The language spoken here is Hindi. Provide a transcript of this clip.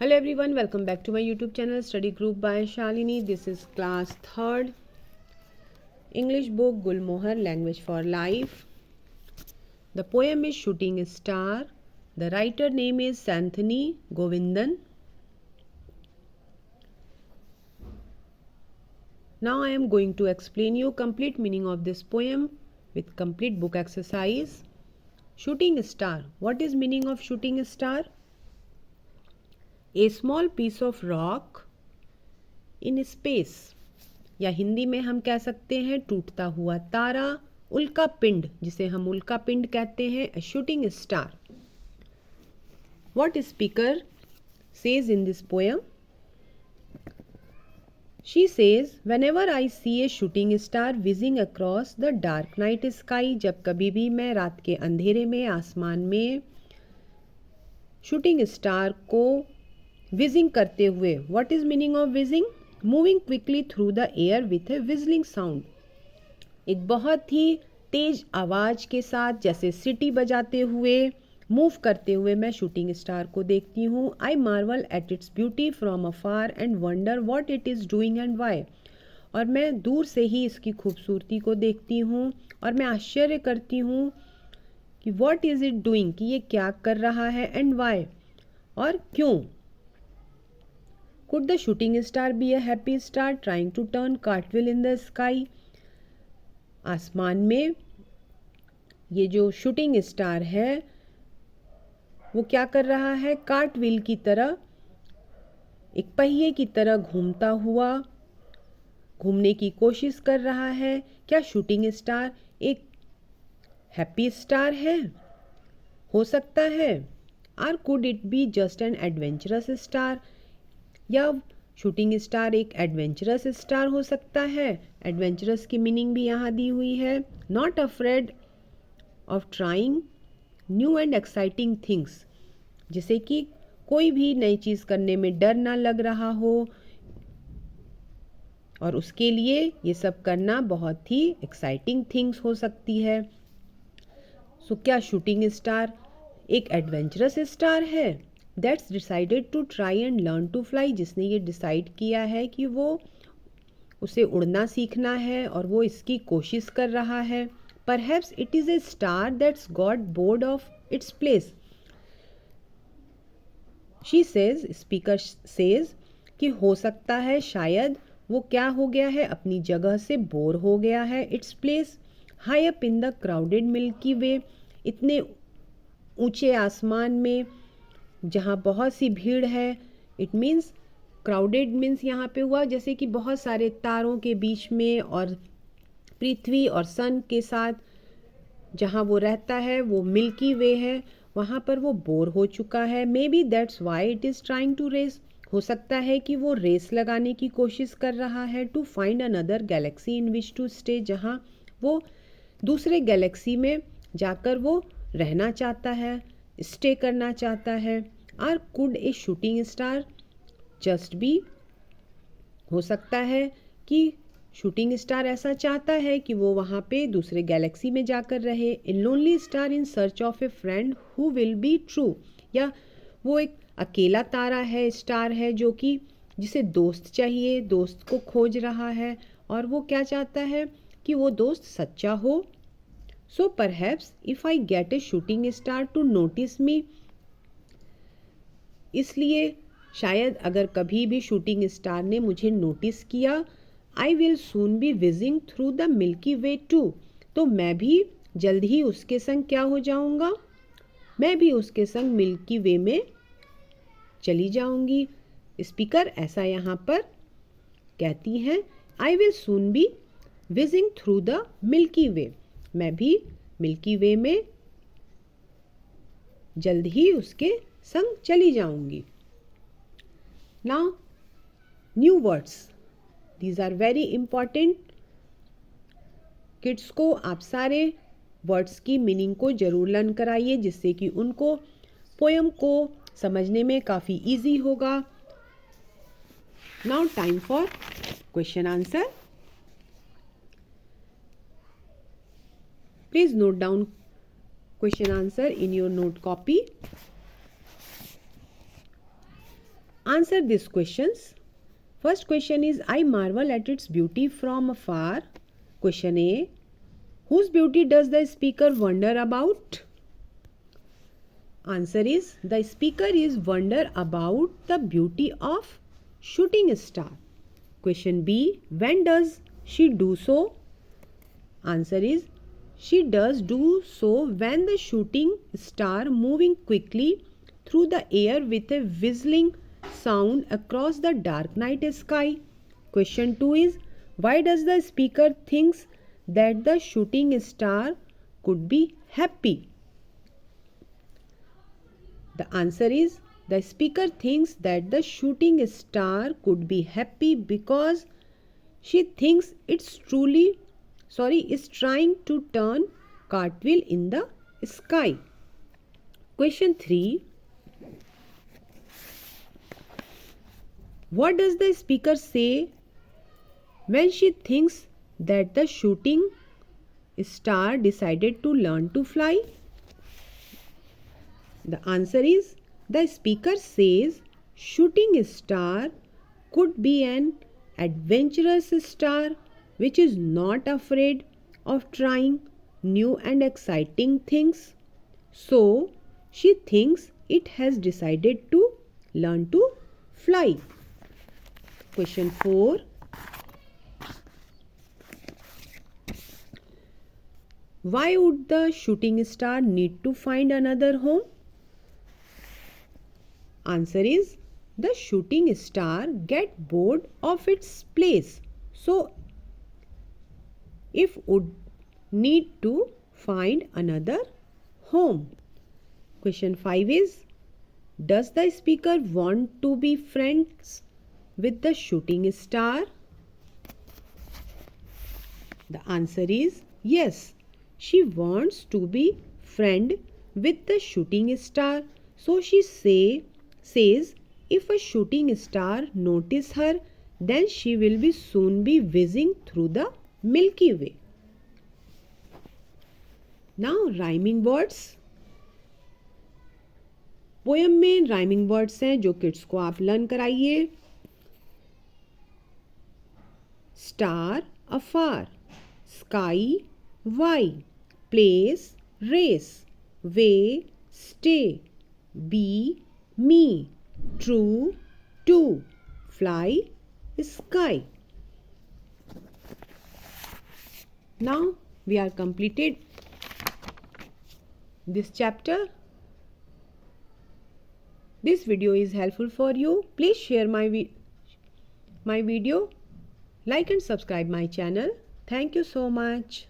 Hello everyone, welcome back to my YouTube channel Study Group by Shalini. This is class 3rd English book Gulmohar Language for Life. The poem is Shooting Star. The writer name is Santhini Govindan. Now I am going to explain you complete meaning of this poem with complete book exercise. Shooting star. What is meaning of shooting star? A small piece of rock in space, या हिंदी में हम कह सकते हैं टूटता हुआ तारा, उल्का पिंड, जिसे हम उल्का पिंड कहते हैं, a shooting star. What speaker says in this poem? She says, whenever I see a shooting star whizzing across the dark night sky, जब कभी भी मैं रात के अंधेरे में आसमान में शूटिंग स्टार को whizzing करते हुए, what is meaning of whizzing? Moving quickly through the air with a whistling sound. एक बहुत ही तेज आवाज के साथ जैसे सीटी बजाते हुए मूव करते हुए मैं शूटिंग स्टार को देखती हूँ. I marvel at its beauty from afar and wonder what it is doing and why. और मैं दूर से ही इसकी खूबसूरती को देखती हूँ और मैं आश्चर्य करती हूँ कि व्हाट इज़ इट डूइंग, कि ये क्या कर रहा है, एंड वाई, और क्यों. Could the shooting star be a happy star trying to turn cartwheel in the sky? आसमान में ये जो शूटिंग स्टार है वो क्या कर रहा है? कार्टव्हील की तरह, एक पहिए की तरह घूमता हुआ घूमने की कोशिश कर रहा है. क्या शूटिंग स्टार एक हैप्पी स्टार है? हो सकता है. और could it be just an adventurous star, या शूटिंग स्टार एक एडवेंचरस स्टार हो सकता है. एडवेंचरस की मीनिंग भी यहाँ दी हुई है. Not afraid of trying new and exciting things, जिसे कि कोई भी नई चीज़ करने में डर ना लग रहा हो और उसके लिए ये सब करना बहुत ही एक्साइटिंग थिंग्स हो सकती है. सो क्या शूटिंग स्टार एक एडवेंचरस स्टार है? That's decided to try and learn to fly, जिसने ये डिसाइड किया है कि वो उसे उड़ना सीखना है और वो इसकी कोशिश कर रहा है. Perhaps it is a star that's got bored of its place. She says, speaker says, कि हो सकता है शायद वो क्या हो गया है, अपनी जगह से बोर हो गया है. It's place high up in the crowded Milky Way, इतने ऊंचे आसमान में जहाँ बहुत सी भीड़ है. इट मीन्स क्राउडेड मीन्स यहाँ पे हुआ जैसे कि बहुत सारे तारों के बीच में, और पृथ्वी और सन के साथ जहाँ वो रहता है वो मिल्की वे है, वहाँ पर वो बोर हो चुका है. Maybe that's why it is trying to race, हो सकता है कि वो रेस लगाने की कोशिश कर रहा है. To find another galaxy in which to stay, जहाँ वो दूसरे गैलेक्सी में जाकर वो रहना चाहता है, स्टे करना चाहता है. Or could a shooting star just be, हो सकता है कि शूटिंग स्टार ऐसा चाहता है कि वो वहाँ पे दूसरे गैलेक्सी में जाकर रहे. A lonely star in search of A friend who will be true, या वो एक अकेला तारा है, स्टार है, जो कि जिसे दोस्त चाहिए, दोस्त को खोज रहा है, और वो क्या चाहता है कि वो दोस्त सच्चा हो. So perhaps if I get a shooting star to notice me, इसलिए शायद अगर कभी भी शूटिंग स्टार ने मुझे नोटिस किया, I will soon be whizzing through the Milky Way too, तो मैं भी जल्द ही उसके संग क्या हो जाऊंगा, मैं भी उसके संग मिल्की वे में चली जाऊंगी. स्पीकर ऐसा यहाँ पर कहती हैं, I will soon be whizzing through the Milky Way, मैं भी मिल्की वे में जल्द ही उसके संग चली जाऊंगी. Now new words, these are very important. Kids को आप सारे वर्ड्स की मीनिंग को जरूर लर्न कराइए, जिससे कि उनको पोयम को समझने में काफ़ी इजी होगा. Now time for question answer. Please note down question answer in your note copy. Answer these questions. First question is, I marvel at its beauty from afar. Question A. Whose beauty does the speaker wonder about? Answer is, the speaker is wonder about the beauty of shooting star. Question B. When does she do so? Answer is, she does do so when the shooting star moving quickly through the air with a whistling sound across the dark night sky. Question 2 is, why does the speaker thinks that the shooting star could be happy? The answer is, the speaker thinks that the shooting star could be happy because she thinks is trying to turn cartwheel in the sky. Question 3. What does the speaker say when she thinks that the shooting star decided to learn to fly? The answer is, the speaker says shooting star could be an adventurous star which is not afraid of trying new and exciting things. So, she thinks it has decided to learn to fly. Question 4. Why would the shooting star need to find another home? Answer is, the shooting star get bored of its place, so it would need to find another home. Question 5 is, does the speaker want to be friends with the shooting star? The answer is yes. She wants to be friend with the shooting star, so she says if a shooting star notice her, then she will be soon be whizzing through the Milky Way. Now rhyming words. Poem में राइमिंग वर्ड्स हैं जो किड्स को आप लर्न कराइए. Star afar, sky why, place race, way stay, be me, true, to, fly, sky. Now we are completed this chapter. This video is helpful for you. Please share my video, like and subscribe my channel. Thank you so much.